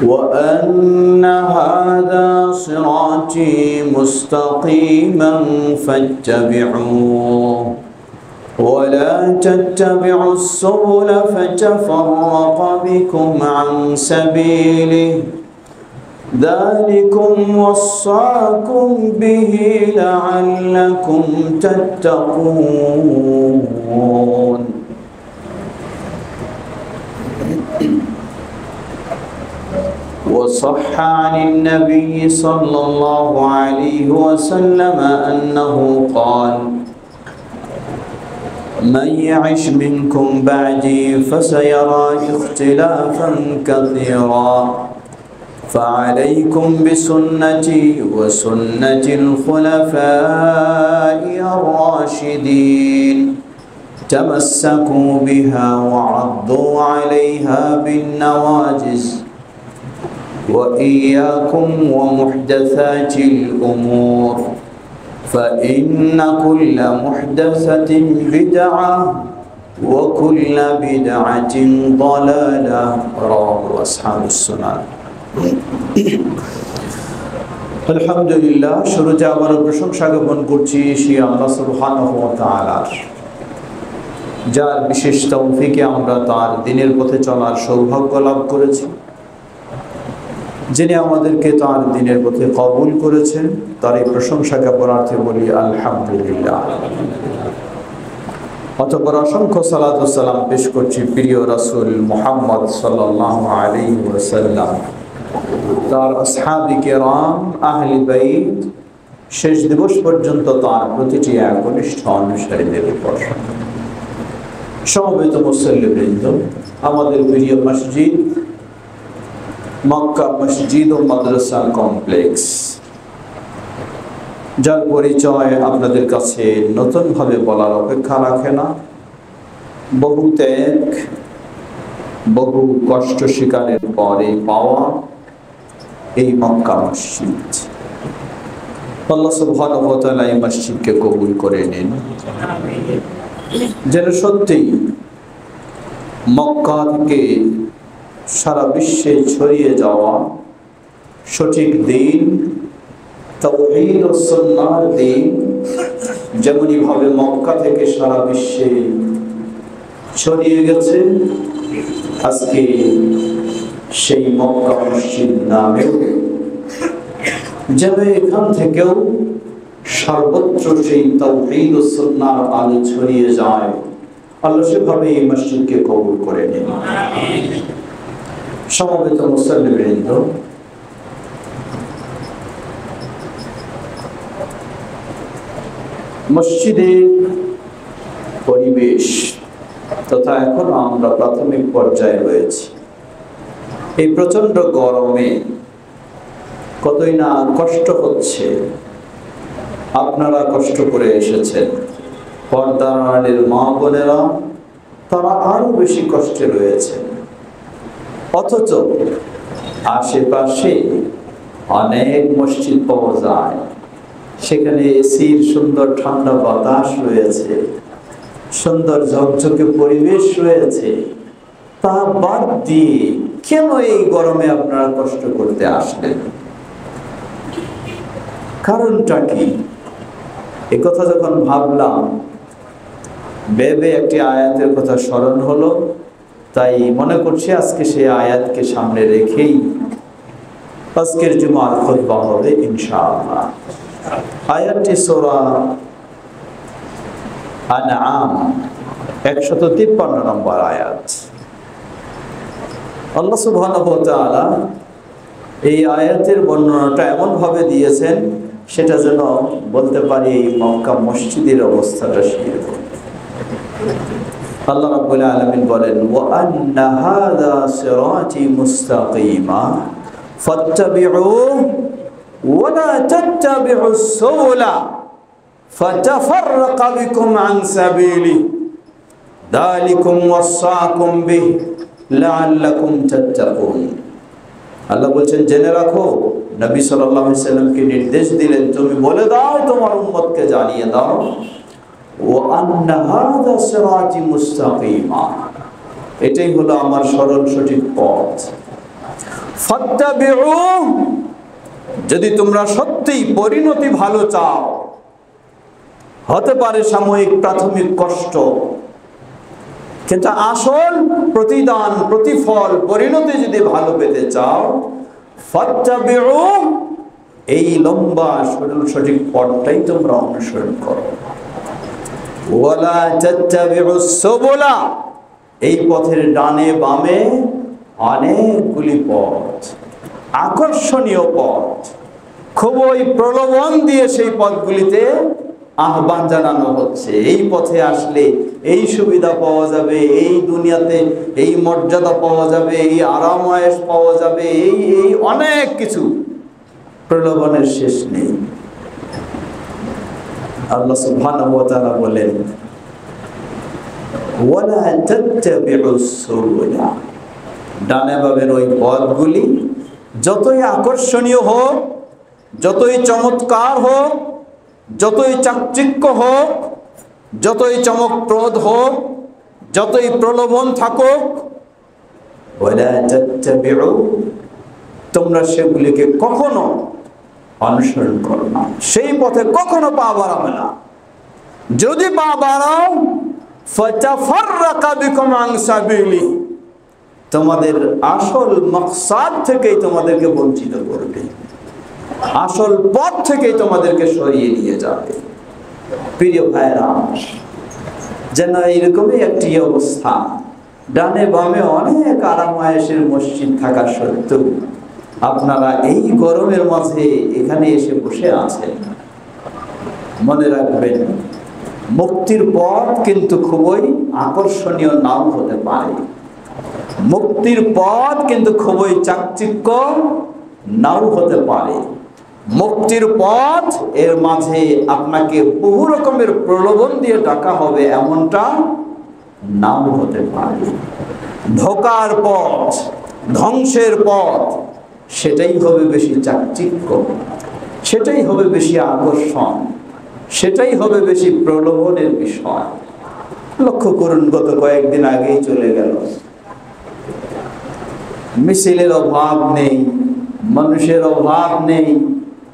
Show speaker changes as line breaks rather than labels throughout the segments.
وأن هذا صراطي مستقيما فاتبعوه ولا تتبعوا السبل فتفرق بكم عن سبيله ذلكم وصاكم به لعلكم تتقون. وصح عن النبي صلى الله عليه وسلم أنه قال: من يعش منكم بعدي فسيرى اختلافا كثيرا فعليكم بسنتي وسنة الخلفاء الراشدين تمسكوا بها وعضوا عليها بالنواجذ وإياكم ومحدثات الأمور فإن كل محدثة بدعة وكل بدعة ضلالة. رواه أصحاب السنن. আলহামদুলিল্লাহ, শুরুতে আবারও প্রশংসা জ্ঞাপন করছি সেই আল্লাহ সুবহানাহু ওয়া তাআলার, যার বিশেষ তৌফিকে আমরা তার দ্বীনের পথে চলার সৌভাগ্য লাভ করেছি, যিনি আমাদেরকে তার দ্বীনের পথে কবুল করেছেন। তার এই প্রশংসা জ্ঞাপনার্থে বলি আলহামদুলিল্লাহ। অতঃপর অসংখ্য সালাত ও সালাম পেশ করছি প্রিয় রাসূল মুহাম্মদ সাল্লাল্লাহু আলাইহি ওয়াসাল্লাম, তার আসহাবে কেরাম, আহলে বাইত, শেষ দিবস পর্যন্ত তার প্রতিটি একনিষ্ঠ অনুসারীদের উপর। সমবেত মুসল্লিবৃন্দ, আমাদের প্রিয় মসজিদ মক্কা মসজিদ ও মাদ্রাসা কমপ্লেক্স, যার পরিচয় আপনাদের কাছে নতুনভাবে বলার অপেক্ষা রাখে না, বহু ত্যাগ, বহু কষ্ট স্বীকারের পরে পাওয়া এই মক্কা মসজিদ। আল্লাহ সুবহানাহু ওয়া তাআলা এই মসজিদকে কবুল করে নিন, যেন সত্যিই মক্কা থেকে সারা বিশ্বে ছড়িয়ে যাওয়া সঠিক দিন, তাওহীদ ও সুন্নাহর দিন, যেমনি ভাবে মক্কা থেকে সারা বিশ্বে ছড়িয়ে গেছে, আজকে সেই মক্কা মসজিদ নামেও যেন এখান থেকেও সর্বত্র সেই তাওহীদ ও সুন্নাহর আলো ছড়িয়ে যায়। আল্লাহ সেভাবে এই মসজিদকে কবুল করে নিন। সমবেত মুসল্লিবৃন্দ, মসজিদের পরিবেশ তথা এখনো আমরা প্রাথমিক পর্যায়ে রয়েছি। এই প্রচন্ড গরমে কতই না কষ্ট হচ্ছে। আপনারা কষ্ট করে এসেছেন, পর্দার আড়ালের মা বোনেরা তারা আরো বেশি কষ্টে রয়েছেন। অথচ আশেপাশে অনেক মসজিদ পাওয়া যায়, সেখানে এসির সুন্দর ঠান্ডা বাতাস রয়েছে, সুন্দর ঝকঝকে পরিবেশ রয়েছে। তা বাদ দিয়ে কেন এই গরমে আপনারা কষ্ট করতে আসলেন? কারণটা কি? একথা যখন ভাবলাম, ভেবে একটি আয়াতের কথা স্মরণ হলো, তাই মনে করছি আজকে সেই আয়াতকে সামনে রেখেই আজকের জুমার খুতবা হবে ইনশাআল্লাহ। আয়াতটি সূরা আনআম 153 নম্বর আয়াত। আল্লাহ সুবহানাহু ওয়া তাআলা এই আয়াতের বর্ণনাটা এমন ভাবে দিয়েছেন, সেটা যেন বলতে পারি এই মক্কা মসজিদের অবস্থাটা সেরকম। আল্লাহ রাব্বুল আলামিন বলেন, ওয়া আন্না হাযা সিরাতি মুস্তাকিমা ফাত্তাবিউহু ওয়া লা তাত্তাবিউস সুবুলা ফাতাফাররাকা বিকুম আন সাবিলি যালিকুম ওয়াসাকুম বিহি লাআল্লাকুম তাত্তাকুন। আল্লাহ বলছেন, জেনে রাখো, নবী সাল্লাল্লাহু আলাইহি সাল্লামকে নির্দেশ দিলেন, তুমি বলে দাও, তোমার উম্মতকে জানিয়ে দাও, ওয়া আন্না হাযা সিরাতি মুস্তাকিমা, এটাই হলো আমার সরল সঠিক পথ। ফাত্তাবিউ, যদি তোমরা সত্যিই পরিণতি ভালো চাও, হতে পারে সাময়িক প্রাথমিক কষ্ট, কিন্তু আসল প্রতিদান, প্রতিফল, পরিণতি যদি ভালো পেতে চাও, ফাত্তাবিউ, এই লম্বা সঠিক পথটাই তোমরা অনুসরণ করো। ওয়ালা তাত্তাবিউস সুবুলা, এই পথের ডানে বামে অনেকগুলি পথ, আকর্ষণীয় পথ, খুবই প্রলোভন দিয়ে সেই পথগুলিতে আহ্বান জানানো হচ্ছে। এই পথে আসলে এই সুবিধা পাওয়া যাবে, এই দুনিয়াতে এই মর্যাদা পাওয়া যাবে, এই আরাম আয়েশ পাওয়া যাবে, এই অনেক কিছু, প্রলোভনের শেষ নেই। আল্লাহ সুবহানাহু ওয়া তাআলা বলেন, ওয়ালা তাত্তাবিউস সুবুলা, ডানে বামের ওই পথগুলি যতই আকর্ষণীয় হোক, যতই চমৎকার হোক, যতই চাকচিক্য হোক, যতই চমকপ্রদ হোক, যতই প্রলোভন থাকুক, ওয়ালা তাত্তাবিউ, তোমরা সেগুলিকে কখনো অনুসরণ করো না, সেই পথে কখনো পা বাড়াবে না। যদি পা বাড়াও, ফাতাফাররাকা বিকুম আন সাবিলি, তোমাদের আসল মাকসাদ থেকেই তোমাদেরকে বঞ্চিত করবে, আসল পথ থেকেই তোমাদেরকে সরিয়ে নিয়ে যাবে। প্রিয় ভাইরা, যেন এইরকমই একটি অবস্থা, ডানে বামে অনেক আরাম আয়েশের মসজিদ থাকা সত্ত্বেও আপনারা এই গরমের মাঝে এখানে এসে বসে আছেন। মনে রাখবেন, মুক্তির পথ কিন্তু খুবই আকর্ষণীয় নাও হতে পারে, মুক্তির পথ কিন্তু খুবই চাকচিক্য নাও হতে পারে। মুক্তির পথ, এর মাঝে আপনাকে বহু রকমের প্রলোভন দিয়ে ডাকা হবে, এমনটা নাও হতে পারে। ধোকার পথ, ধ্বংসের পথ, সেটাই হবে বেশি চাকচিক্য, সেটাই হবে বেশি আকর্ষণ, সেটাই হবে বেশি প্রলোভনের বিষয়। লক্ষ্য করুন, গত কয়েকদিন আগেই চলে গেল, মিছিলের অভাব নেই, মানুষের অভাব নেই।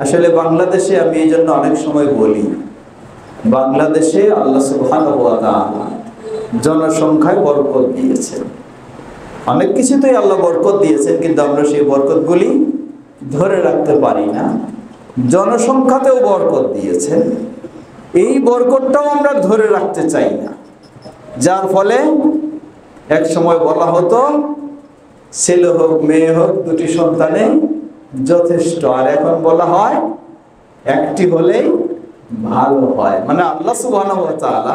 আসলে বাংলাদেশে, আমি এই জন্য অনেক সময় বলি, বাংলাদেশে আল্লাহ সুবহানাহু ওয়া তাআলা জনসংখ্যায় বরকত দিয়েছেন, অনেক কিছুতেই আল্লাহ বরকত দিয়েছেন, কিন্তু আমরা সেই বরকতগুলি ধরে রাখতে পারি না। জনসংখ্যাতেও বরকত দিয়েছেন, এই বরকতটাও আমরা ধরে রাখতে চাই না, যার ফলে এক সময় বলা হতো ছেলে হোক মেয়ে হোক দুটি সন্তানে যথেষ্ট, আর এখন বলা হয় একটি হলেই ভালো হয়। মানে আল্লাহ সুবহানাহু ওয়া তাআলা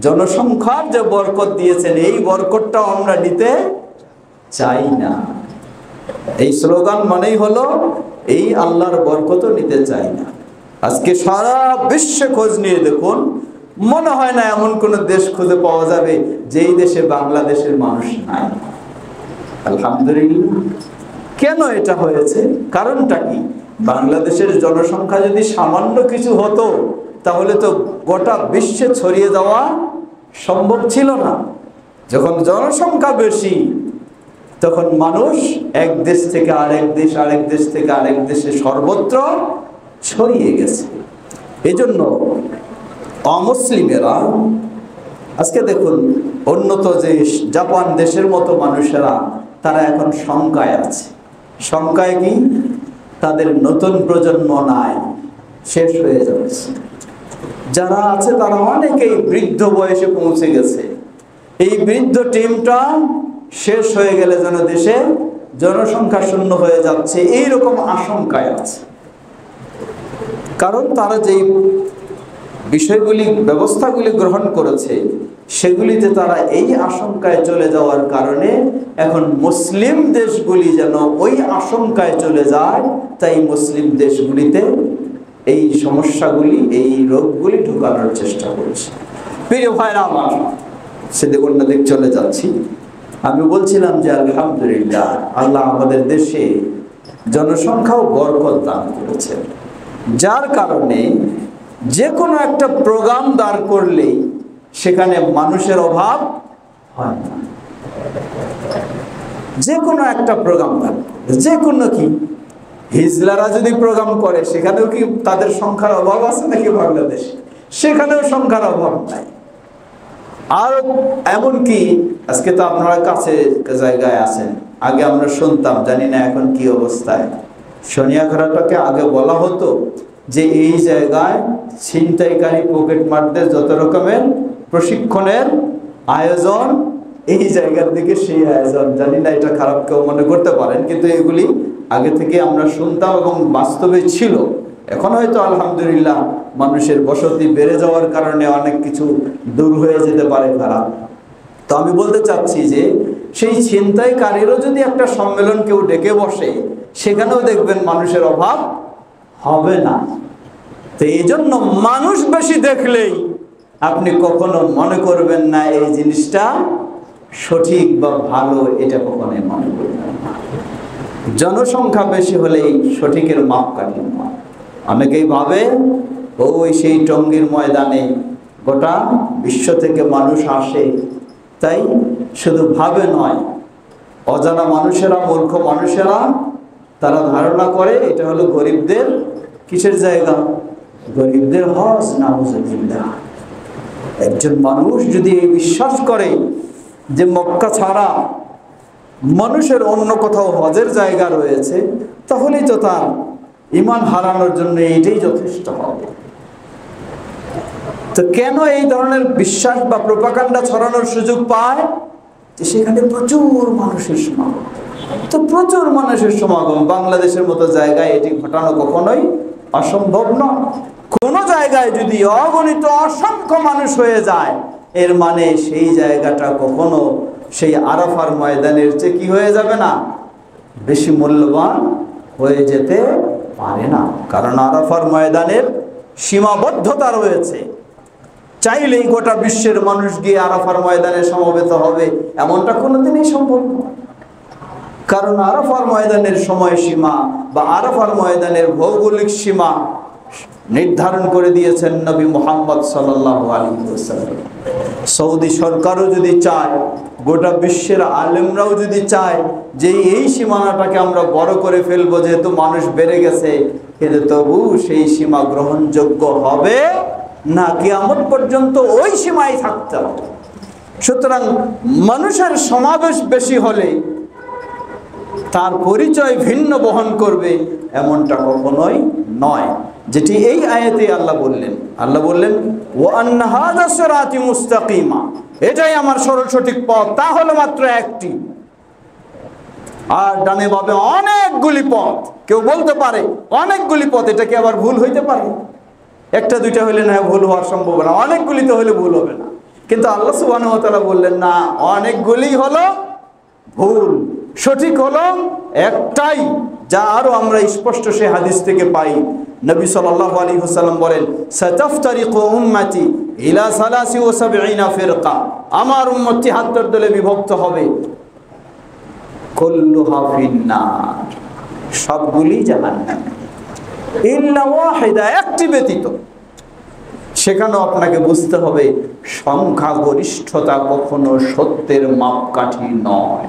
জনসংখ্যার যে বরকত দিয়েছেন, এই বরকতটাও আমরা নিতে চাই না। এই স্লোগান মানেই হলো এই আল্লাহর বরকতও নিতে চাই না। আজকে সারা বিশ্বে খোঁজ নিয়ে দেখুন, মনে হয় না এমন কোন দেশ খুঁজে পাওয়া যাবে যেই দেশে বাংলাদেশের মানুষ নাই। আলহামদুলিল্লাহ। কেন এটা হয়েছে? কারণটা কি? বাংলাদেশের জনসংখ্যা যদি সামান্য কিছু হতো, তাহলে তো গোটা বিশ্বে ছড়িয়ে যাওয়া সম্ভব ছিল না। যখন জনসংখ্যা বেশি, তখন মানুষ এক দেশ থেকে আরেক দেশ, আরেক দেশ থেকে আরেক দেশে সর্বত্র ছড়িয়ে গেছে। এজন্য অমুসলিমেরা আজকে দেখুন, উন্নত দেশ জাপান দেশের মতো মানুষেরা তারা এখন শঙ্কায় আছে। শঙ্কায় কি? তাদের নতুন প্রজন্ম নাই, শেষ হয়ে যাচ্ছে। যারা আছে তারা অনেকেই বৃদ্ধ বয়সে পৌঁছে গেছে। এই বৃদ্ধ টিমটা শেষ হয়ে গেলে যেন দেশে জনসংখ্যা শূন্য হয়ে যাচ্ছে, এইরকম আশঙ্কায় আছে। কারণ তারা যেই বিষয়গুলি, ব্যবস্থাগুলি গ্রহণ করেছে, সেগুলিতে তারা এই আশঙ্কায় চলে যাওয়ার কারণে এখন মুসলিম দেশগুলি যেন ওই আশঙ্কায় চলে যায়, তাই মুসলিম দেশগুলিতে এই সমস্যাগুলি, এই রোগগুলি ঢোকানোর চেষ্টা করছে। প্রিয় ভাইরা আমার, সেদিক অন্যদিক চলে যাচ্ছি। আমি বলছিলাম যে আলহামদুলিল্লাহ, আল্লাহ আমাদের দেশে জনসংখ্যাও বরকত দান করেছেন, যার কারণে যে কোনো একটা প্রোগ্রাম দাঁড় করলেই সেখানে মানুষের অভাব হয় না। যে কোনো একটা প্রোগ্রাম দাঁড় যে কোনো কি হিজলারা যদি প্রোগ্রাম করে সেখানেও কি তাদের সংখ্যার অভাব আছে নাকি বাংলাদেশে? সেখানেও সংখ্যার অভাব নাই। আর এমনকি আজকে তো আপনারা কাছে জায়গায় আছেন, আগে আমরা শুনতাম, জানি না এখন কি অবস্থায়, শনিয়াখারাটাকে আগে বলা হতো যে এই জায়গায় ছিনতাইকারী পকেট মারদের যত রকমের প্রশিক্ষণের আয়োজন, এই জায়গার দিকে সেই আয়োজন। জানি না এটা খারাপ কেউ মনে করতে পারেন, কিন্তু এগুলি আগে থেকে আমরা শুনতাম এবং বাস্তবে ছিল। এখন হয়তো আলহামদুলিল্লাহ মানুষের বসতি বেড়ে যাওয়ার কারণে অনেক কিছু দূর হয়ে যেতে পারে খারাপ। তো আমি বলতে চাচ্ছি যে সেই ছিনতাইকারীরও যদি একটা সম্মেলন কেউ ডেকে বসে, সেখানেও দেখবেন মানুষের অভাব হবে না। তো এই জন্য মানুষ বেশি দেখলেই আপনি কখনো মনে করবেন না এই জিনিসটা সঠিক বা ভালো, এটা কখনোই মনে করবেন না। জনসংখ্যা বেশি হলেই সঠিকের মাপকাঠি নয়। অনেকেই ভাবে ওই সেই টঙ্গীর ময়দানে গোটা বিশ্ব থেকে মানুষ আসে, তাই শুধু ভাবে নয়, অজানা মানুষেরা, মূর্খ মানুষেরা তারা ধারণা করে এটা হলো গরিবদের কিসের জায়গা, গরিবদের হজ। নাউজুবিল্লাহ। একজন মানুষ যদি এই বিশ্বাস করে যে মক্কা ছাড়া মানুষের অন্য কোথাও হজের জায়গা রয়েছে, তাহলেই তো তার ঈমান হারানোর জন্য এইটাই যথেষ্ট হবে। তো কেন এই ধরনের বিশ্বাস বা প্রোপাগান্ডা ছড়ানোর সুযোগ পায়? যে সেখানে প্রচুর মানুষের সমাগম। তো প্রচুর মানুষের সমাগম বাংলাদেশের মতো জায়গায় এটি ঘটানো কখনোই অসম্ভব নয়। কোনো জায়গায় যদি অগণিত অসংখ্য মানুষ হয়ে যায়, এর মানে সেই জায়গাটা কখনো সেই আরাফার ময়দানের চেয়ে কি হয়ে যাবে না, বেশি মূল্যবান হয়ে যেতে পারে না। কারণ আরাফার ময়দানের সীমাবদ্ধতা রয়েছে। চাইলেই গোটা বিশ্বের মানুষ গিয়ে আরাফার ময়দানে সমবেত হবে এমনটা কোনোদিনই সম্ভব নয়। কারণ আরাফার ময়দানের সময়সীমা বা আরাফার ময়দানের ভৌগোলিক সীমা নির্ধারণ করে দিয়েছেন নবী মুহাম্মদ সাল্লাল্লাহু আলাইহি ওয়াসাল্লাম। সৌদি সরকারও যদি চায়, গোটা বিশ্বের আলেমরাও যদি চায় যে এই সীমানাটাকে আমরা বড় করে ফেলবো, যেহেতু মানুষ বেড়ে গেছে, কিন্তু তবু সেই সীমা গ্রহণযোগ্য হবে না, কিয়ামত পর্যন্ত ওই সীমায় থাকতে হবে। সুতরাং মানুষের সমাবেশ বেশি হলে তার পরিচয় ভিন্ন বহন করবে এমনটা কখনোই নয়, যেটি এই আয়াতে আল্লাহ বললেন। আল্লাহ বললেন ওয়া আন্না হাযা সিরাতি মুস্তাকিমা, এটাই আমার সরল সঠিক পথ, তা হলো মাত্র একটি। আর ডানে বামে অনেকগুলি পথ। কেউ বলতে পারে অনেকগুলি পথ, এটা কি আবার ভুল হইতে পারে? একটা দুইটা হইলে না ভুল হওয়ার সম্ভাবনা, অনেকগুলিতে হলে ভুল হবে না। কিন্তু আল্লাহ সুবহানাহু ওয়া তাআলা বললেন না, অনেকগুলি হলো ভুল, সঠিক হলো একটাই। যা আরো আমরা স্পষ্ট সে হাদিস থেকে পাই। নবী সাল্লাল্লাহু আলাইহি ওয়াসাল্লাম বলেন সাতাফতারিকু উম্মতি ইলা 73 ফিরকা, আমার উম্মত 73 দলে বিভক্ত হবে। কুল্লুহা ফিন্নার, সবগুলি জাহান্নামে, ইল্লা ওয়াহিদা, একটি ব্যতীত। সেখানেও আপনাকে বুঝতে হবে সংখ্যাগরিষ্ঠতা কখনো সত্যের মাপকাঠি নয়।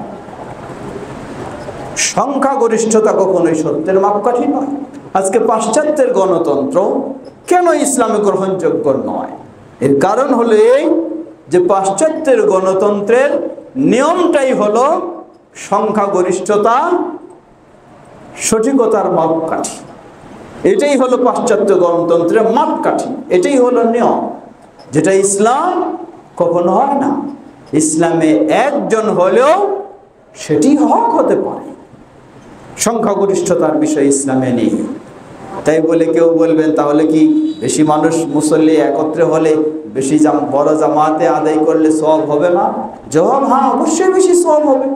সংখ্যাগরিষ্ঠতা কখনোই সত্যের মাপকাঠি নয়। আজকে পাশ্চাত্যের গণতন্ত্র কেন ইসলামে গ্রহণযোগ্য নয়? এর কারণ হলো এই যে পাশ্চাত্যের গণতন্ত্রের নিয়মটাই হলো সংখ্যাগরিষ্ঠতা সঠিকতার মাপকাঠি। এটাই হলো পাশ্চাত্য গণতন্ত্রের মাপকাঠি, এটাই হলো নিয়ম, যেটা ইসলাম কখনো হয় না। ইসলামে একজন হলেও সেটি হক হতে পারে, সংখ্যাগরিষ্ঠতার বিষয় ইসলামে নেই। তাই বলে কেউ বলবেন তাহলে কি বেশি মানুষ মুসল্লি একত্রে হলে বেশি বড় জামাতে আদায় করলে সওয়াব হবে না? জবাব হ্যাঁ, অবশ্যই বেশি সওয়াব হবে।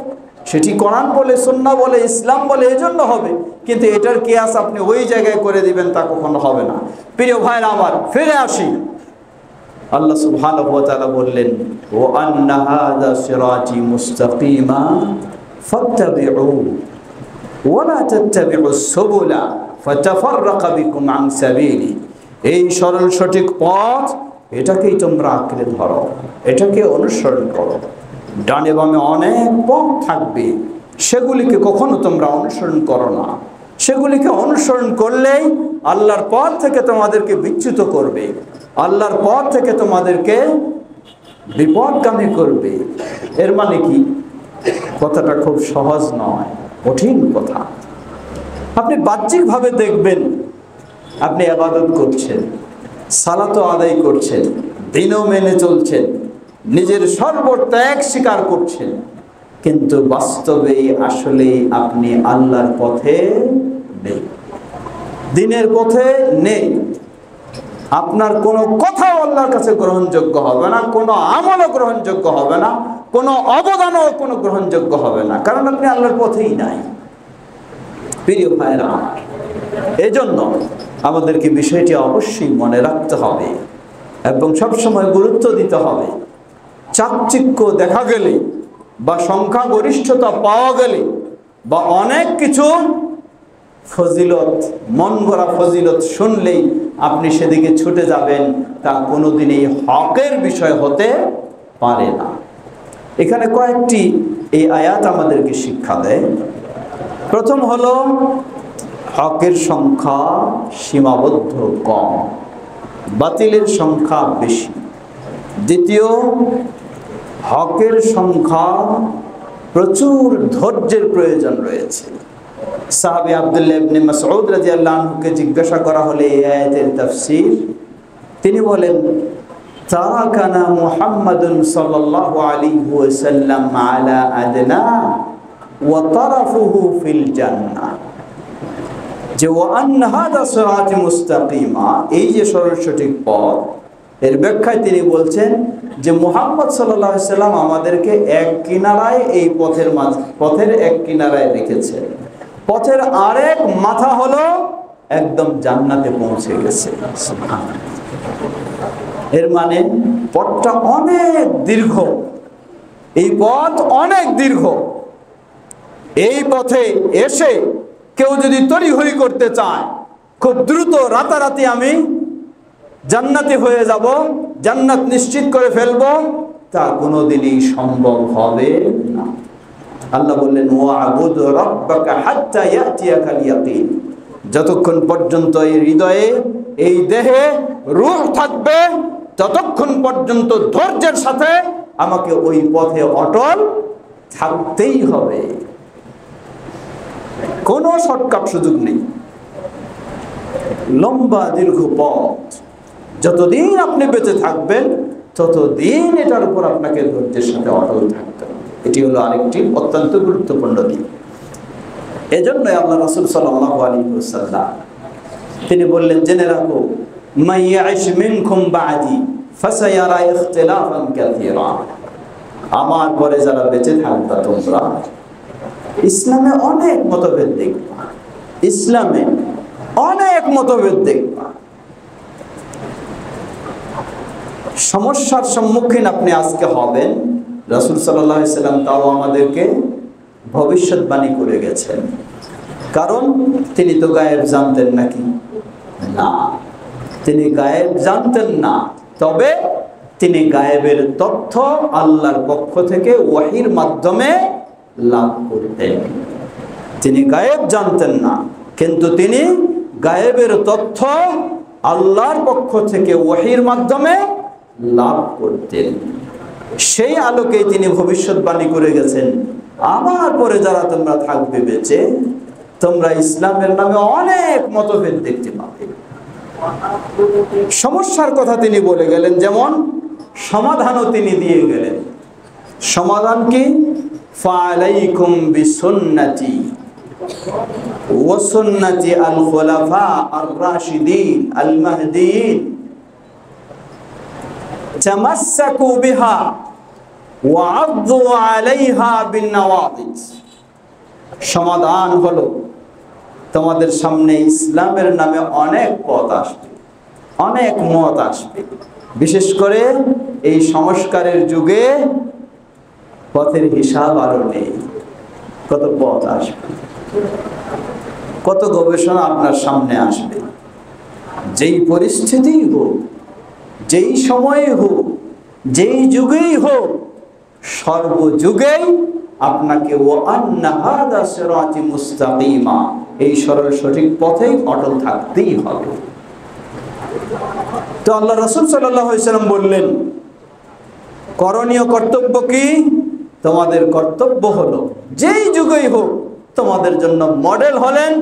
সেটি কোরআন বলে, সুন্নাহ বলে, ইসলাম বলে, এজন্য হবে। কিন্তু এটার কিয়াস আপনি ওই জায়গায় করে দিবেন, তা কখনো হবে না। প্রিয় ভাইরা আমার, ফিরে আসি। আল্লাহ সুবহানাহু ওয়া তাআলা বললেন ওয়া আন্না হাযা সিরাতি মুস্তাকিমা ফাত্তাবিউ ওয়া লা তাত্তাবিউস সুবুলা ফাতাফাররাকা বিকুম আন সাবিলি। এই সরল সঠিক পথ, এটাকেই তোমরা আঁকড়ে ধরো, এটাকে অনুসরণ করো। ডানে বামে অনেক পথ থাকবে, সেগুলিকে কখনো তোমরা অনুসরণ করো না। সেগুলিকে অনুসরণ করলেই আল্লাহর পথ থেকে তোমাদেরকে বিচ্যুত করবে, আল্লাহর পথ থেকে তোমাদেরকে বিপদগামী করবে। এর মানে কি? কথাটা খুব সহজ নয়, কঠিন কথা। আপনি বাহ্যিকভাবে দেখবেন আপনি ইবাদত করছেন, সালাতও আদায় করছেন, দিনও মেনে চলছেন, নিজের সর্বত্যাগ স্বীকার করছেন, কিন্তু বাস্তবেই আসলেই আপনি আল্লাহর পথে নেই, দিনের পথে নেই। আপনার কোনো কথাও আল্লাহর কাছে গ্রহণযোগ্য হবে না, কোনো আমলও গ্রহণযোগ্য হবে না, কোনো অবদানও কোনো গ্রহণযোগ্য হবে না, কারণ আপনি আল্লাহর পথেই নাই। প্রিয় ভাইরা, এজন্য আমাদেরকে বিষয়টি অবশ্যই মনে রাখতে হবে এবং সবসময় গুরুত্ব দিতে হবে। চাকচিক্য দেখা গেলে বা সংখ্যাগরিষ্ঠতা পাওয়া গেলে বা অনেক কিছু ফজিলত, মন গড়া ফজিলত শুনলেই আপনি সেদিকে ছুটে যাবেন, তা কোনোদিনই হকের বিষয় হতে পারে না। এখানে কয়েকটি এই আয়াত আমাদেরকে শিক্ষা দেয়। প্রথম হলো হকের সংখ্যা সীমাবদ্ধ কম, বাতিলের সংখ্যা বেশি। দ্বিতীয়, হকের সংখ্যা প্রচুর ধৈর্যের প্রয়োজন রয়েছে। সাহাবী আব্দুল্লাহ ইবনে মাসউদ রাদিয়াল্লাহু আনহুকে জিজ্ঞাসা করা হলে এই আয়াতের তাফসীর, তিনি বলেন, তারাকানা মুহাম্মাদুন সাল্লাল্লাহু আলাইহি ওয়াসাল্লাম আলা আদনা ওয়া তারাফুহু ফিল জান্নাহ, যে ওয়া আন হাদা সিরাতি মুস্তাকিমা, এই যে সঠিক পথ, এর ব্যাখ্যায় তিনি বলছেন যে মুহাম্মদ সাল্লাল্লাহু আলাইহি সাল্লাম আমাদেরকে এক কিনারায়, এই পথের এক কিনারায় রেখেছেন, পথের আরেক মাথা হলো একদম জান্নাতে পৌঁছে গেছে। এর মানে পথটা অনেক দীর্ঘ, এই পথ অনেক দীর্ঘ। এই পথে এসে কেউ যদি তড়িঘড়ি করতে চায়, খুব দ্রুত রাতারাতি আমি জান্নাতি হয়ে যাব, জান্নাত নিশ্চিত করে ফেলবো, তা কোনোদিনই সম্ভব হবে না। আল্লাহ বললেন, ওয়া'বুদ রাব্বাকা হাত্তা ইয়াতিয়াকাল ইয়াকিন, যতক্ষণ পর্যন্ত এই হৃদয়ে, এই দেহে রূহ থাকবে, ততক্ষণ পর্যন্ত ধৈর্যের সাথে আমাকে ওই পথে অটল থাকতেই হবে। কোনো শর্টকাট সুযোগ নেই, লম্বা দীর্ঘ পথ। যতদিন আপনি বেঁচে থাকবেন ততদিন এটার উপর আপনাকে ধৈর্যের সাথে অটল থাকতে হবে। এটি হলো আরেকটি অত্যন্ত গুরুত্বপূর্ণ দিক। এজন্য আল্লাহ রাসূল সাল্লাল্লাহু আলাইহি ওয়াসাল্লাম তিনি বললেন, জেনে রাখো, মান ইয়াইশ মিনকুম বা'দি ফাসায়ারা ইখতিলাফান কাসীরা, আমার পরে যারা বেঁচে থাকবে তোমরা ইসলামে অনেক মতভেদ দেখবা, ইসলামে অনেক মতভেদ দেখবা। সমস্যার সম্মুখীন আপনি আজকে হবেন। রাসূল সাল্লাল্লাহু আলাইহি সাল্লাম তাও আমাদেরকে ভবিষ্যৎবাণী করে গেছেন, কারণ তিনি তো গায়েব জানতেন নাকি? না, তিনি গায়েব জানতেন না, তবে তিনি গায়েবের তথ্য আল্লাহর পক্ষ থেকে ওয়াহির মাধ্যমে লাভ করতেন। তিনি গায়েব জানতেন না, কিন্তু তিনি গায়েবের তথ্য আল্লাহর পক্ষ থেকে ওয়াহির মাধ্যমে লাভ করতেন। সেই আলোকেই তিনি ভবিষ্যৎবাণী করে গেছেন, আমার পরে যারা তোমরা থাকবে বেঁচে, তোমরা ইসলামের নামে অনেক মতভেদ দেখতে পাবে। সমস্যার কথা তিনি বলে গেলেন, যেমন সমাধানও তিনি দিয়ে গেলেন। সমাধান কি? ফালাইকুম বিসুন্নতি ওয়া সুন্নতি আল খুলাফা আর রাশিদিন আল মাহদিয়িন তামাসসাকু বিহা ওয়া আযু আলাইহা বিন নওয়াদিজ। সমাধান হলো, তোমাদের সামনে ইসলামের নামে অনেক পথ আসবে, অনেক মত আসবে। বিশেষ করে এই সংস্কারের যুগে পথের হিসাব আরো নেই। কত পথ আসবে, কত গবেষণা আপনার সামনে আসবে। যেই পরিস্থিতিই হোক, যেই সময়ে হোক, যেই যুগেই হোক, সর্বযুগেই আপনাকে ওয়া আন্না হাযা সিরাতি মুস্তাকিমা, এই সরল সঠিক পথেই অটল থাকতেই হবে। তো আল্লাহ রাসূল সাল্লাল্লাহু আলাইহি ওয়াসাল্লাম বললেন, করণীয় কর্তব্য কি? তোমাদের কর্তব্য হলো যেই যুগেই হোক তোমাদের জন্য মডেল হলেন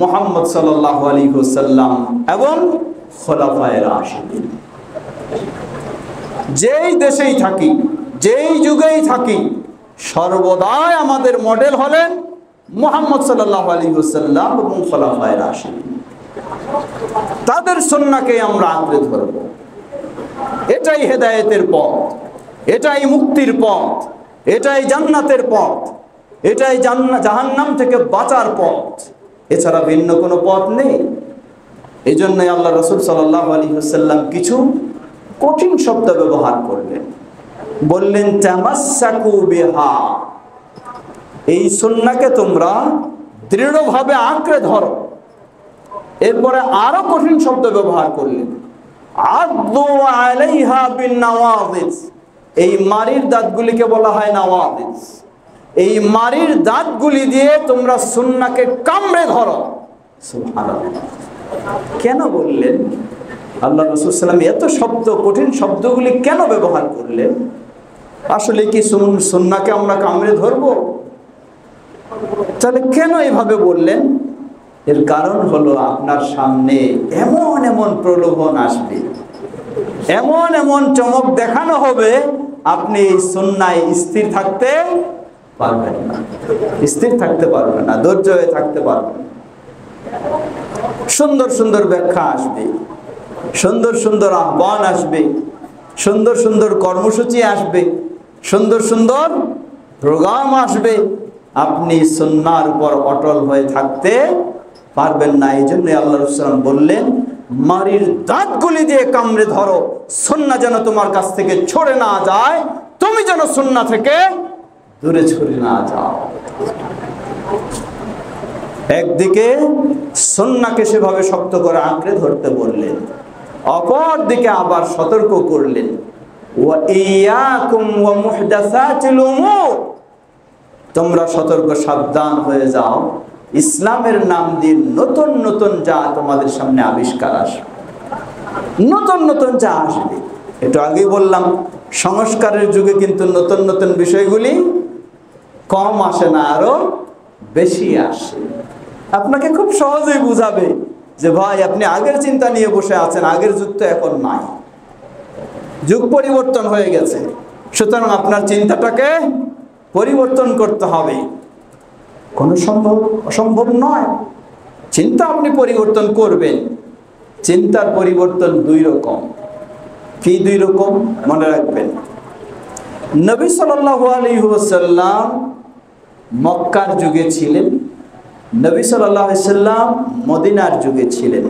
মুহাম্মদ সাল্লাল্লাহু আলাইহি ওয়াসাল্লাম এবং খোলাফায়ে রাশিদিন। যেই দেশেই থাকি, যেই যুগেই থাকি, সর্বদাই আমাদের মডেল হলেন মুহাম্মদ সাল্লাল্লাহু আলাইহি ওয়াসাল্লাম এবং খোলাফায়ে রাশিদিন। তাদের সুন্নাহকে আমরা আঁকড়ে ধরব। এটাই হেদায়েতের পথ, এটাই মুক্তির পথ, এটাই জান্নাতের পথ, এটাই জাহান্নাম থেকে বাঁচার পথ, এছাড়া ভিন্ন কোনো পথ নেই। এই জন্যই আল্লাহ রাসূল সাল্লাল্লাহু আলাইহি ওয়াসাল্লাম কিছু কঠিন শব্দ ব্যবহার করলেন। বললেন তামাসসাকু বিহা, এই সুন্নাহকে তোমরা দৃঢ়ভাবে আঁকড়ে ধরো। এরপরে আরো কঠিন শব্দ ব্যবহার করলেন, আদু আলাইহা বিন নাওয়াজিজ, এই মারির দাঁতগুলিকে বলা হয় নাওয়াজিজ। এই মারির দাঁতগুলি দিয়ে তোমরা সুন্নাহকে কামড়ে ধরো। সুবহানাল্লাহ। কেন বললেন আল্লাহ রাসূল সাল্লাল্লাহু আলাইহি ওয়াসাল্লাম এত শব্দ, কঠিন শব্দগুলি কেন ব্যবহার করলেন? আসলে কি সুন্নাহকে আমরা কামড়ে ধরবো? তাহলে কেন এইভাবে বললেন? এর কারণ হলো আপনার সামনে এমন এমন প্রলোভন আসবে, এমন এমন চমক দেখানো হবে, আপনি এই সুন্নায় স্থির থাকতে পারবেন না, স্থির থাকতে পারবেন না, ধৈর্য হয়ে থাকতে পারবেন। সুন্দর সুন্দর ব্যাখ্যা আসবে, সুন্দর সুন্দর আহ্বান আসবে, সুন্দর সুন্দর কর্মসূচি আসবে, সুন্দর সুন্দর প্রোগ্রাম আসবে, আপনি সুন্নাহর উপর অটল হয়ে থাকতে পারবেন না। এই জন্য আল্লাহ রাসূল বললেন, মারির দাঁতগুলি দিয়ে কামড়ে ধরো, সুন্নাহ যেন তোমার কাছ থেকে ছড়ে না যায়, তুমি যেন সুন্নাহ থেকে দূরে সরে না যাও। একদিকে সুন্নাহকে সেভাবে শক্ত করে আঁকড়ে ধরতে বললেন, অপর দিকে আবার সতর্ক করলেন, ওয়া ইয়াকুম ওয়া মুহদাসাতিল উমুর, তোমরা সতর্ক সাবধান হয়ে যাও, ইসলামের নাম দিয়ে নতুন নতুন যা তোমাদের সামনে আবিষ্কার আসবে, নতুন নতুন যা আসবে। একটু আগেই বললাম, সংস্কারের যুগে কিন্তু নতুন নতুন বিষয়গুলি কম আসে না, আরো বেশি আসে। আপনাকে খুব সহজেই বুঝাবে যে ভাই আপনি আগের চিন্তা নিয়ে বসে আছেন, আগের যুগ তো এখন নাই, যুগ পরিবর্তন হয়ে গেছে, সুতরাং আপনার চিন্তাটাকে পরিবর্তন করতে হবে। কোনো অসম্ভব নয়, চিন্তা আপনি পরিবর্তন করবেন। চিন্তার পরিবর্তন দুই রকম। কি দুই রকম? মনে রাখবেন, নবী সাল্লাল্লাহু আলাইহি ওয়াসাল্লাম মক্কার যুগে ছিলেন, নবী সাল্লাল্লাহু আলাইহি ওয়াসাল্লাম মদিনার যুগে ছিলেন।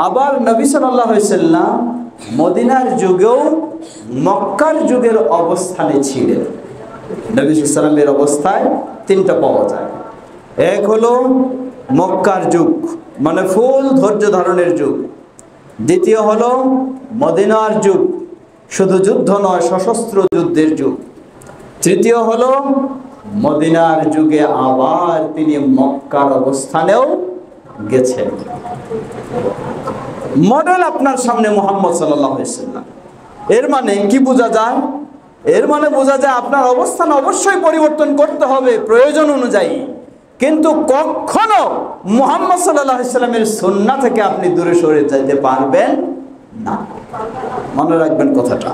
আবার নবী সাল্লাল্লাহু আলাইহি ওয়াসাল্লাম মদিনার যুগেও মক্কার যুগের অবস্থানে ছিলেন। নবী সাল্লাল্লাহু আলাইহি ওয়াসাল্লামের অবস্থায় তিনটা পাওয়া যায়। এক হলো মক্কার যুগ, মানে ফুল ধৈর্য ধারণের যুগ। দ্বিতীয় হলো মদিনার যুগ, শুধু যুদ্ধ নয়, সশস্ত্র যুদ্ধের যুগ। তৃতীয় হলো মদিনার যুগে আবার তিনি মক্কার অবস্থানেও গেছেন। মডেল আপনার সামনে মুহাম্মদ সাল্লাল্লাহু আলাইহি ওয়াসাল্লাম। এর মানে কি বোঝা যায়? এর মানে বোঝা যায় আপনার অবস্থান অবশ্যই পরিবর্তন করতে হবে প্রয়োজন অনুযায়ী, কিন্তু কখনো মুহাম্মদ সাল্লাল্লাহু আলাইহি ওয়াসাল্লামের সুন্নাহ থেকে আপনি দূরে সরে যেতে পারবেন না। মনে রাখবেন কথাটা।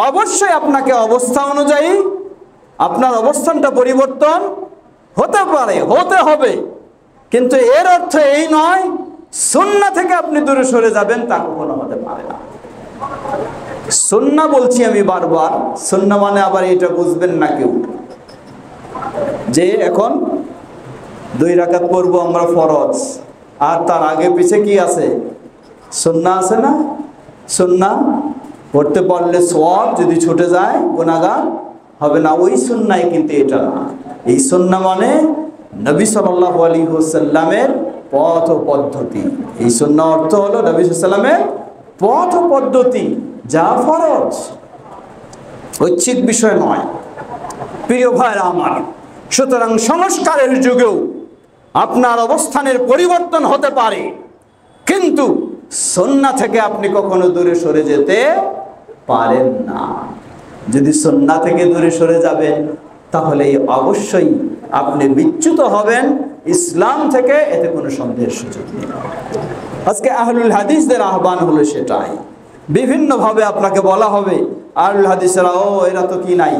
অবশ্যই আপনাকে অবস্থা অনুযায়ী আপনার অবস্থানটা পরিবর্তন হতে পারে, হতে হবে, কিন্তু এর অর্থ এই নয় সুন্নাহ থেকে আপনি দূরে সরে যাবেন, তা কখনো হতে পারে না। সুন্নাহ বলছি আমি বারবার, সুন্নাহ মানে আবার এটা বুঝবেন না কেউ যে এখন 2 রাকাত পড়বো আমরা ফরজ, আর তার আগে পিছে কি আছে? সুন্নাহ আছে না? সুন্নাহ পড়তে পারলে সওয়াব, যদি ছুটে যায় গুনাহগার হবে না। ওই সুন্নাহ কিন্তু এটা না। এই সুন্নাহ মানে নবী সাল্লাল্লাহু আলাইহি ওয়াসাল্লামের পথ ও পদ্ধতি। এই সুন্নাহ অর্থ হলো নবী সাল্লাল্লাহু আলাইহি ওয়াসাল্লামের পথ ও পদ্ধতি, যা ফরজ, ঐচ্ছিক বিষয় নয়। প্রিয় ভাইরা আমার, সুতরাং সংস্কারের যুগেও আপনার অবস্থানের পরিবর্তন হতে পারে, কিন্তু সুন্নাহ থেকে আপনি কখনো দূরে সরে যেতে পারেন না। যদি সুন্নাহ থেকে দূরে সরে যাবেন তাহলে অবশ্যই আপনি বিচ্যুত হবেন ইসলাম থেকে, এতে কোনো সন্দেহের সুযোগ নেই। আজকে আহলুল হাদিসদের আহ্বান হলো সেটাই। বিভিন্নভাবে আপনাকে বলা হবে আহলুল হাদিসরা, ও এরা তো কি নাই,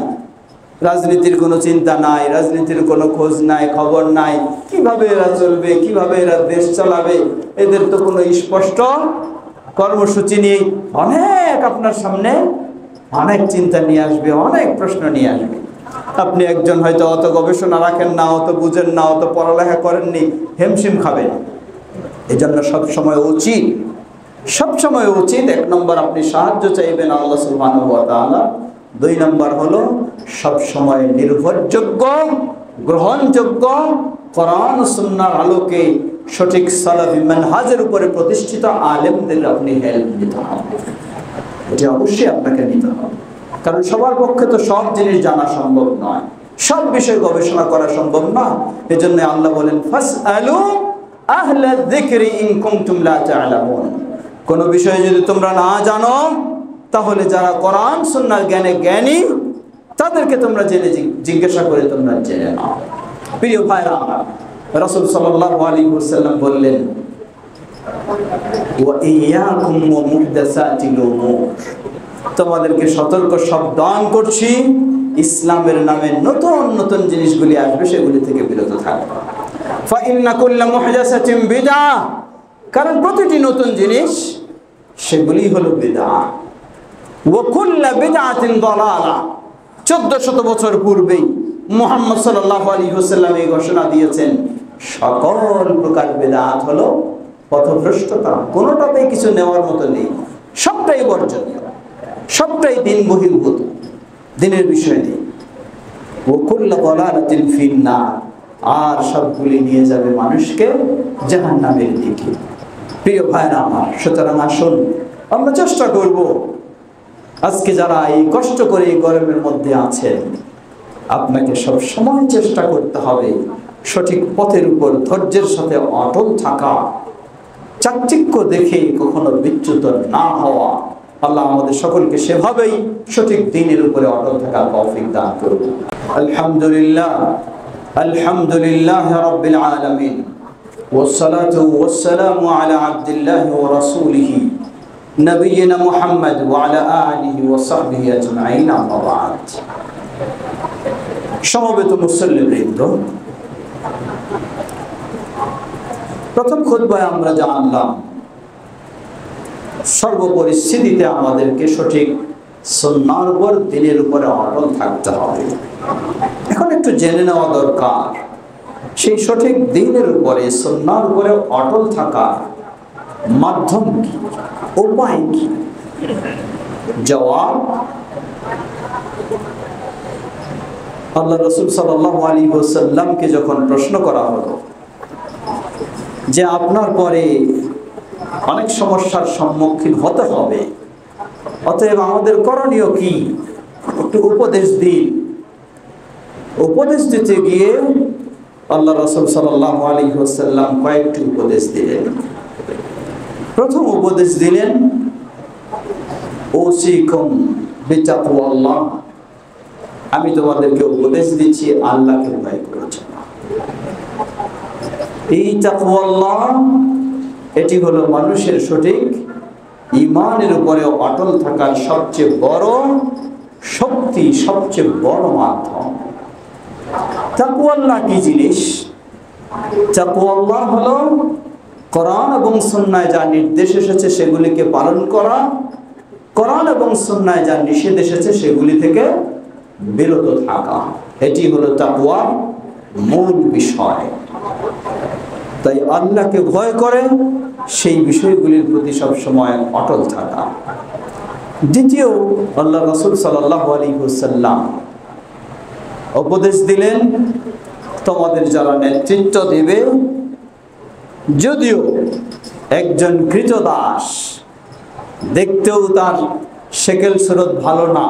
রাজনীতির কোনো চিন্তা নাই, রাজনীতির কোনো খোঁজ নাই, খবর নাই, কিভাবে এরা চলবে, কিভাবে এরা দেশ চালাবে, এদের তো কোনো স্পষ্ট কর্মসূচি নেই। অনেক আপনার সামনে অনেক চিন্তা নিয়ে আসবে, অনেক প্রশ্ন নিয়ে আসবে। আপনি একজন হয়তো অত গবেষণা রাখেন না, অত বুঝেন না, অত পড়ালেখা করেননি, হেমশিম খাবেন। এই জন্য সবসময় উচিত এক নম্বর আপনি সাহায্য চাইবেন আল্লাহ সুবহানাহু ওয়া তাআলা। 2 নম্বর হলো সবসময় নির্ভরযোগ্য, গ্রহণযোগ্য কোরআন ও সুন্নাহর আলোকে সঠিক সালাফি মানহাজের উপরে প্রতিষ্ঠিত আলেমদের আপনি হেল্প নিতে হবে। এটি অবশ্যই আপনাকে নিতে হবে, কারণ সবার পক্ষে তো সব জিনিস জানা সম্ভব নয়, সব বিষয়ে গবেষণা করা সম্ভব না। এজন্য আল্লাহ বলেন ফাসআলু আহলা যিকরি ইন কুনতুম লা তা'লামুন। কোন বিষয়ে যদি তোমরা না জানো তাহলে যারা কোরআন সুন্নাহর জ্ঞানী তাদেরকে তোমরা জিজ্ঞাসা করে তোমরা জেনে নাও। প্রিয় ভাইরা, রাসূল সাল্লাল্লাহু আলাইহি ওয়াসাল্লাম বললেন ওয়া ইয়াকুম ওয়া মুহদাসাতিল উমুর, তোমাদেরকে সতর্ক সাবধান করছি, ইসলামের নামে নতুন নতুন জিনিসগুলি আসবে, সেগুলি থেকে বিরত থাকবে। ফা ইন্না কুল্লা মুহদাসাতিন বিদআহ, কারণ প্রতিটি নতুন জিনিস সেগুলি হলো বিদআহ। ওয়া কুল্লা বিদআতিন দালালা, 1400 বছর পূর্বেই মুহাম্মদ সাল্লাল্লাহু আলাইহি ওয়াসাল্লাম এই ঘোষণা দিয়েছেন, সকল প্রকার বিদআত হলো পথভ্রষ্টতা, কোনোটাতেই কিছু নেওয়ার মতো নেই, সবটাই বর্জনীয়, সবটাই দিন বহির্ভূত, দিনের বিষয় নেই। ওয়া কুল্লা দালালাতিন ফিন্নার, আর সবগুলি নিয়ে যাবে মানুষকে জাহান্নামের দিকে। প্রিয় ভাইরা আমার, সুতরাং আসুন আমরা চেষ্টা করব, আজকে যারা এই কষ্ট করে এই গরমের মধ্যে আছেন, আপনাকে সব সময় চেষ্টা করতে হবে সঠিক পথের উপর ধৈর্যের সাথে অটল থাকা, চাকচিক্য দেখে কখনো বিচ্যুত না হওয়া। আল্লাহ আমাদের সকলকে সেভাবেই সঠিক দ্বীনের উপরে অটল থাকার তৌফিক দান করুন। আলহামদুলিল্লাহ, আলহামদুলিল্লাহ রাব্বিল আলামিন, ওয়াসসালাতু ওয়াসসালামু আলা আবদিল্লাহি ওয়া রাসূলিহি নবিয়িনা মুহাম্মদ ওয়া আলা আলিহি ওয়া সাহবিহি আজমাইন, আম্মা বা'দ। সমবেত মুসল্লিবৃন্দ, প্রথম খুতবায় আমরা জানলাম সর্বপরিস্থিতিতে আমাদেরকে সঠিক সুন্নাহর উপর, দ্বীনের উপরে অটল থাকতে হবে। এখন একটু জেনে নেওয়া দরকার সেই সঠিক দ্বীনের উপরে, সুন্নাহর উপরে অটল থাকার মাধ্যম কি, উপায় কি? জবাব, আল্লাহ রাসূল সাল্লাল্লাহু আলাইহি ওয়াসাল্লামকে যখন প্রশ্ন করা হলো যে আপনার পরে অনেক সমস্যার সম্মুখীন হতে হবে, অতএব আমাদের করণীয় কি, একটু উপদেশ দিন। উপদেশ দিতে গিয়ে আল্লাহ রাসূল সাল্লাল্লাহু আলাইহি ওয়াসাল্লাম কয়েকটি উপদেশ দিলেন। প্রথম উপদেশ দিলেন ওসিকুম বিতাকওয়াল্লাহ, আমি তোমাদেরকে উপদেশ দিচ্ছি আল্লাহকে ভয় করে চলো। এই তাকওয়াল্লাহ, এটি হলো মানুষের সঠিক ঈমানের উপরে অটল থাকার সবচেয়ে বড় শক্তি, সবচেয়ে বড় মাধ্যম। তাকওয়াল্লাহ কি জিনিস? তাকওয়াল্লাহ হলো কোরআন এবং সুন্নাহয় যা নির্দেশ এসেছে সেগুলিকে পালন করা, কোরআন এবং সুন্নাহয় যা নিষেধ এসেছে সেগুলি থেকে বিরত থাকা। এটি হলো তাকওয়ার মূল বিষয়। তাই আল্লাহকে ভয় করে সেই বিষয়গুলির প্রতি সব সময় অটল থাকা। দ্বিতীয়, আল্লাহ রাসূল সাল্লাল্লাহু আলাইহি ওয়াসাল্লাম উপদেশ দিলেন, তোমাদের যারা নেতৃত্ব দেবে, যদিও একজন কৃতদাস, দেখতেও তার শেকেল সুরত ভালো না,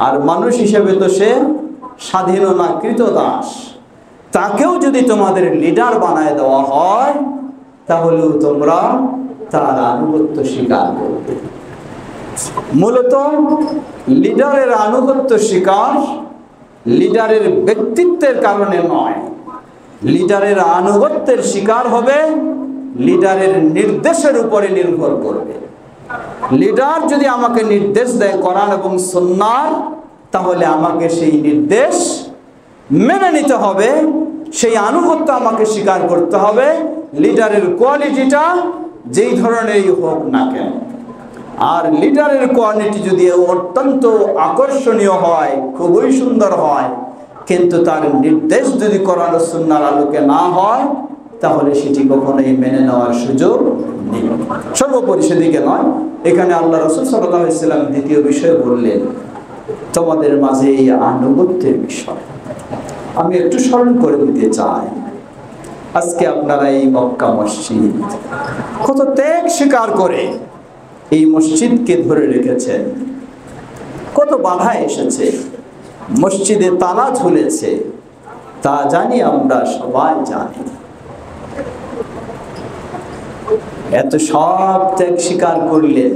আর মানুষ হিসেবে তো সে স্বাধীনও না কৃতদাস, তাকেও যদি তোমাদের লিডার বানায় দেওয়া হয় তাহলেও তোমরা তার আনুগত্য স্বীকার করবে। মূলত লিডারের আনুগত্য স্বীকার লিডারের ব্যক্তিত্বের কারণে নয়, লিডারের আনুগত্যের স্বীকার হবে লিডারের নির্দেশের উপরে নির্ভর করবে। লিডার যদি আমাকে নির্দেশ দেয় কোরআন এবং সুন্নাহর, তাহলে আমাকে সেই নির্দেশ মেনে নিতে হবে, সেই আনুগত্য আমাকে স্বীকার করতে হবে, লিডারের কোয়ালিটিটা যেই ধরনেরই হোক না কেন। আর লিডারের কোয়ালিটি যদি অত্যন্ত আকর্ষণীয় হয়, খুবই সুন্দর হয়, কিন্তু তার নির্দেশ যদি কোরআন ও সুন্নাহর আলোকে না হয়, তাহলে সেটি কখনোই মেনে নেওয়ার সুযোগ নেই। সর্বোপরি সেদিকে নয়, এখানে আল্লাহ রাসূল সাল্লাল্লাহু আলাইহি ওয়াসাল্লাম দ্বিতীয় বিষয় বললেন তোমাদের মাঝে এই আনুগত্যের বিষয়। আমি একটু স্মরণ করে দিতে চাই, আজকে আপনারা এই মক্কা মসজিদ কত ত্যাগ স্বীকার করে এই মসজিদকে ধরে রেখেছেন, কত বাধা এসেছে, মসজিদে তালা ঝুলেছে, তা জানি, আমরা সবাই জানি। এত সব ত্যাগ স্বীকার করলেন,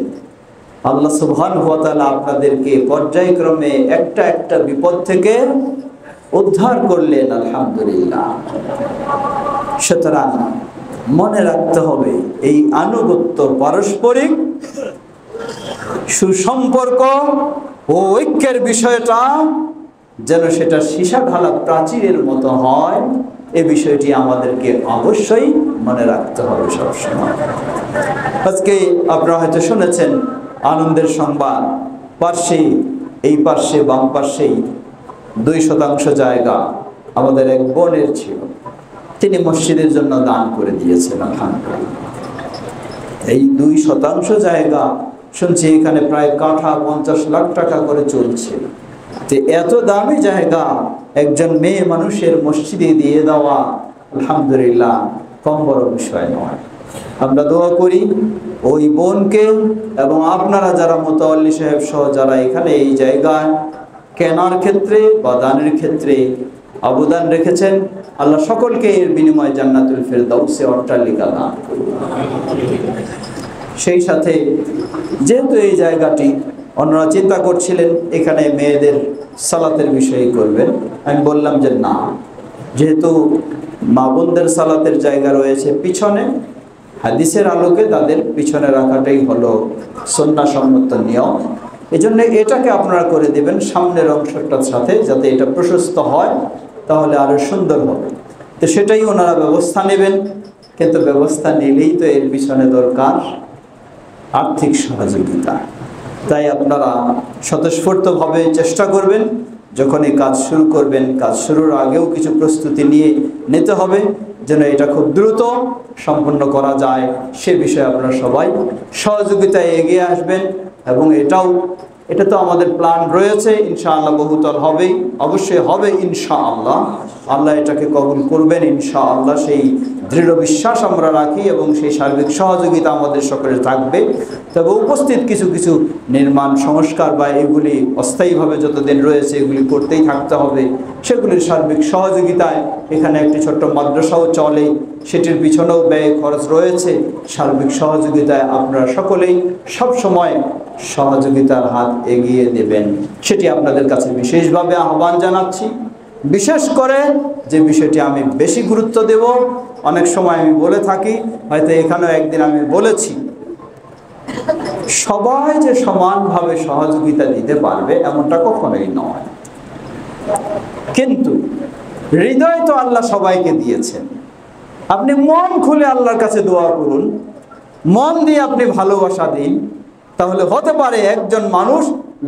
আল্লাহ সুবহানাহু ওয়া তাআলা আপনাদেরকে পর্যায়ক্রমে একটা একটা বিপদ থেকে উদ্ধার করলেন, আলহামদুলিল্লাহ। সুতরাং মনে রাখতে হবে এই আনুগত্য, পারস্পরিক সুসম্পর্ক ও ঐক্যের বিষয়টা যেন সেটা সীসা ঢালা প্রাচীরের মতো হয়, এই বিষয়টি আমাদেরকে অবশ্যই মনে রাখতে হবে সবসময়। আজকে আপনারা হয়তো শুনেছেন আনন্দের সংবাদ, পার্শ্বে, এই পার্শ্বে বাম পার্শ্বেই 2% জায়গা আমাদের এক বোনের ছিল, তিনি মসজিদের জন্য দান করে দিয়েছেন। এই 2% জায়গা শুনছি এখানে প্রায় কাঠা 50 লাখ টাকা করে চলছে। তো এত দামি জায়গা একজন মেয়ে মানুষের মসজিদে দিয়ে দেওয়া, আলহামদুলিল্লাহ, কম বড় বিষয় নয়। আমরা দোয়া করি ওই বোনকে এবং আপনারা যারা মুতাওয়াল্লি সাহেব সহ যারা এখানে এই জায়গায় কেনার ক্ষেত্রে বা দানের ক্ষেত্রে অবদান রেখেছেন, আল্লাহ সকলকে এর বিনিময়ে জান্নাতুল ফেরদাউসে অট্টালিকা দান করুন। সেই সাথে যেহেতু এই জায়গাটি অন্যরা চিন্তা করছিলেন এখানে মেয়েদের সালাতের বিষয়ে করবেন, আমি বললাম যে না, যেহেতু মা বোনদের সালাতের জায়গা রয়েছে পিছনে, হাদিসের আলোকে তাদের পিছনে রাখাটাই হলো সুন্নাহসম্মত নিয়ম। এই জন্য এটাকে আপনারা করে দেবেন সামনের অংশটার সাথে, যাতে এটা প্রশস্ত হয়, তাহলে আরো সুন্দর হবে। তো সেটাই ওনারা ব্যবস্থা নেবেন, কিন্তু ব্যবস্থা নিলেই তো এর পিছনে দরকার আর্থিক সহযোগিতা। তাই আপনারা স্বতঃস্ফূর্তভাবে চেষ্টা করবেন, যখন এই কাজ শুরু করবেন, কাজ শুরুর আগেও কিছু প্রস্তুতি নিতে হবে যেন এটা খুব দ্রুত সম্পন্ন করা যায়। সে বিষয়ে আপনারা সবাই সহযোগিতায় এগিয়ে আসবেন। এবং এটা তো আমাদের প্ল্যান রয়েছে, ইনশাআল্লাহ বহুতল হবেই, অবশ্যই হবে ইনশাআল্লাহ। আল্লাহ এটাকে কবুল করবেন ইনশাআল্লাহ, সেই দৃঢ় বিশ্বাস আমরা রাখি এবং সেই সার্বিক সহযোগিতা আমাদের সকলের থাকবে। তবে উপস্থিত কিছু কিছু নির্মাণ সংস্কার বা এগুলি অস্থায়ীভাবে যতদিন রয়েছে এগুলি করতেই থাকতে হবে, সেগুলির সার্বিক সহযোগিতায় এখানে একটি ছোট্ট মাদ্রাসাও চলে, সেটির পিছনেও ব্যয় খরচ রয়েছে। সার্বিক সহযোগিতায় আপনারা সকলেই সবসময় সহযোগিতার হাত এগিয়ে দেবেন, সেটি আপনাদের কাছে বিশেষভাবে আহ্বান জানাচ্ছি। বিশেষ করে যে বিষয়টি আমি বেশি গুরুত্ব দেব, অনেক সময় আমি বলে থাকি, হয়তো এখানেও একদিন আমি বলেছি, সবাই যে সমানভাবে সহযোগিতা দিতে পারবে এমনটা কখনোই নয়। কিন্তু হৃদয় তো আল্লাহ সবাইকে দিয়েছেন। আপনি মন খুলে আল্লাহর কাছে দোয়া করুন, মন দিয়ে আপনি ভালোবাসা দিন, তাহলে হতে পারে একজন মানুষ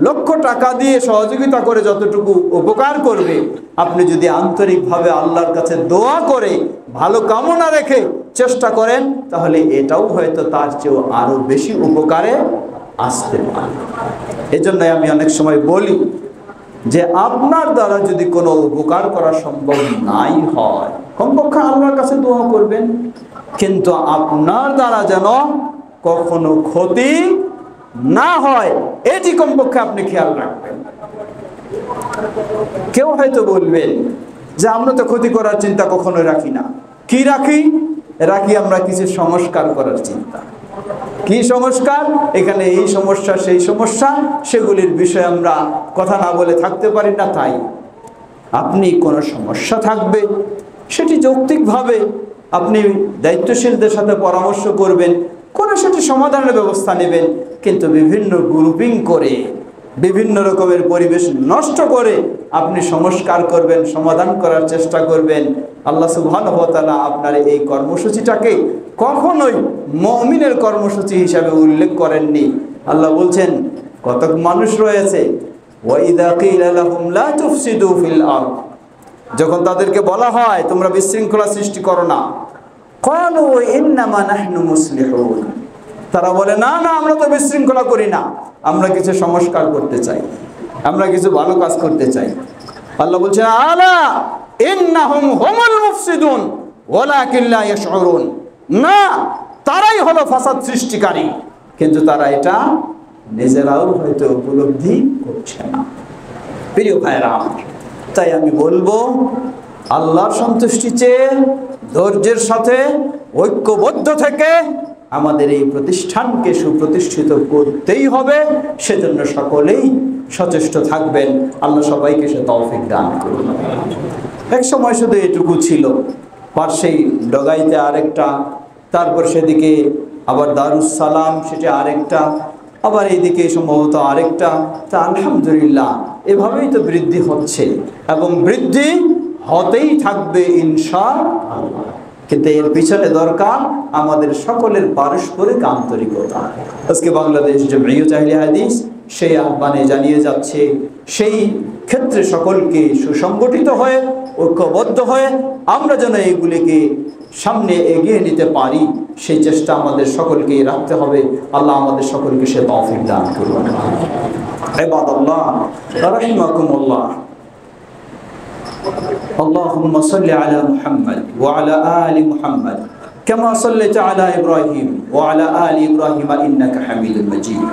লক্ষ টাকা দিয়ে সহযোগিতা করে যতটুকু উপকার করবে, আপনি যদি আন্তরিকভাবে আল্লাহর কাছে দোয়া করে ভালো কামনা রেখে চেষ্টা করেন, তাহলে এটাও হয়তো তার চেয়েও আরো বেশি উপকারে আসতে পারে। এজন্যই আমি অনেক সময় বলি যে আপনার দ্বারা যদি কোনো উপকার করা সম্ভব নাই হয়, কমপক্ষে আল্লাহর কাছে দোয়া করবেন, কিন্তু আপনার দ্বারা যেন কখনো ক্ষতি না হয় এটি কমপক্ষে আপনি খেয়াল রাখবেন। কেউ হয়তো বলবেন যে আমরা তো ক্ষতি করার চিন্তা কখনো রাখি না। কি রাখি? রাখি আমরা কিছু সংস্কার করার চিন্তা। কি সংস্কার? এখানে এই সমস্যা সেই সমস্যা, সেগুলির বিষয়ে আমরা কথা না বলে থাকতে পারি না। তাই আপনি কোনো সমস্যা থাকবে, সেটি যৌক্তিকভাবে আপনি দায়িত্বশীলদের সাথে পরামর্শ করবেন, করে সেটি সমাধানের ব্যবস্থা নেবেন। কিন্তু বিভিন্ন গ্রুপিং করে, বিভিন্ন রকমের পরিবেশ নষ্ট করে আপনি সংস্কার করবেন, সমাধান করার চেষ্টা করবেন, আল্লাহ সুবহানাহু ওয়া তাআলা আপনার এই কর্মসূচিটাকে কখনোই মুমিনের কর্মসূচি হিসাবে উল্লেখ করেননি। আল্লাহ বলছেন, কত মানুষ রয়েছে ওয়াইদা কিলা লাহুম লা তুফসিদু ফিল আরদ, যখন তাদেরকে বলা হয় তোমরা বিশৃঙ্খলা সৃষ্টি করো না, ক্বালু ইন্নামা নাহনু মুসলিহুন, তারা বলে না না, আমরা তো বিশৃঙ্খলা করি না, আমরা কিছু সংস্কার করতে চাই, আমরা কিছু ভালো কাজ করতে চাই। আল্লাহ বলছে, আলা ইন্নাহুম হুমুল মুফসিদুন ওয়ালাকিন লা ইয়াশউরুন, না, তারাই হলো ফাসাদ সৃষ্টিকারী, কিন্তু তারা এটা নিজেরাও হয়তো উপলব্ধি করছে না। প্রিয় ভাইরা আমার, তাই আমি বলবো, আল্লাহর সন্তুষ্টি চেয়ে ধৈর্যের সাথে ঐক্যবদ্ধ থেকে আমাদের এই প্রতিষ্ঠানকে সুপ্রতিষ্ঠিত করতেই হবে। সেজন্য সকলেই সচেষ্ট থাকবেন। আল্লাহ সবাইকে সে তৌফিক দান করুন। এক সময় শুধু এটুকু ছিল, পাশেই ডগাইতে আরেকটা, তারপর সেদিকে আবার দারুস সালাম, সেটা আরেকটা, আবার এইদিকে সম্ভবত আরেকটা। তা আলহামদুলিল্লাহ, এভাবেই তো বৃদ্ধি হচ্ছে এবং বৃদ্ধি হতেই থাকবে ইনশাআল্লাহ। কিন্তু এর পিছনে দরকার আমাদের সকলের পারস্পরিক আন্তরিকতা। আজকে বাংলাদেশ জামিয়াত আহলে হাদিস সেই আহ্বানে জানিয়ে যাচ্ছে, সেই ক্ষেত্রে সকলকে সুসংগঠিত হয়ে ঐক্যবদ্ধ হয়ে আমরা যেন এইগুলিকে সামনে এগিয়ে নিতে পারি, সেই চেষ্টা আমাদের সকলকেই রাখতে হবে। আল্লাহ আমাদের সকলকে সে তৌফিক দান করুন। ইবাদাল্লাহ রাহিমাকুমুল্লাহ, اللهم صل على محمد وعلى آل محمد كما صليت على إبراهيم وعلى آل إبراهيم إنك حميد مجيد.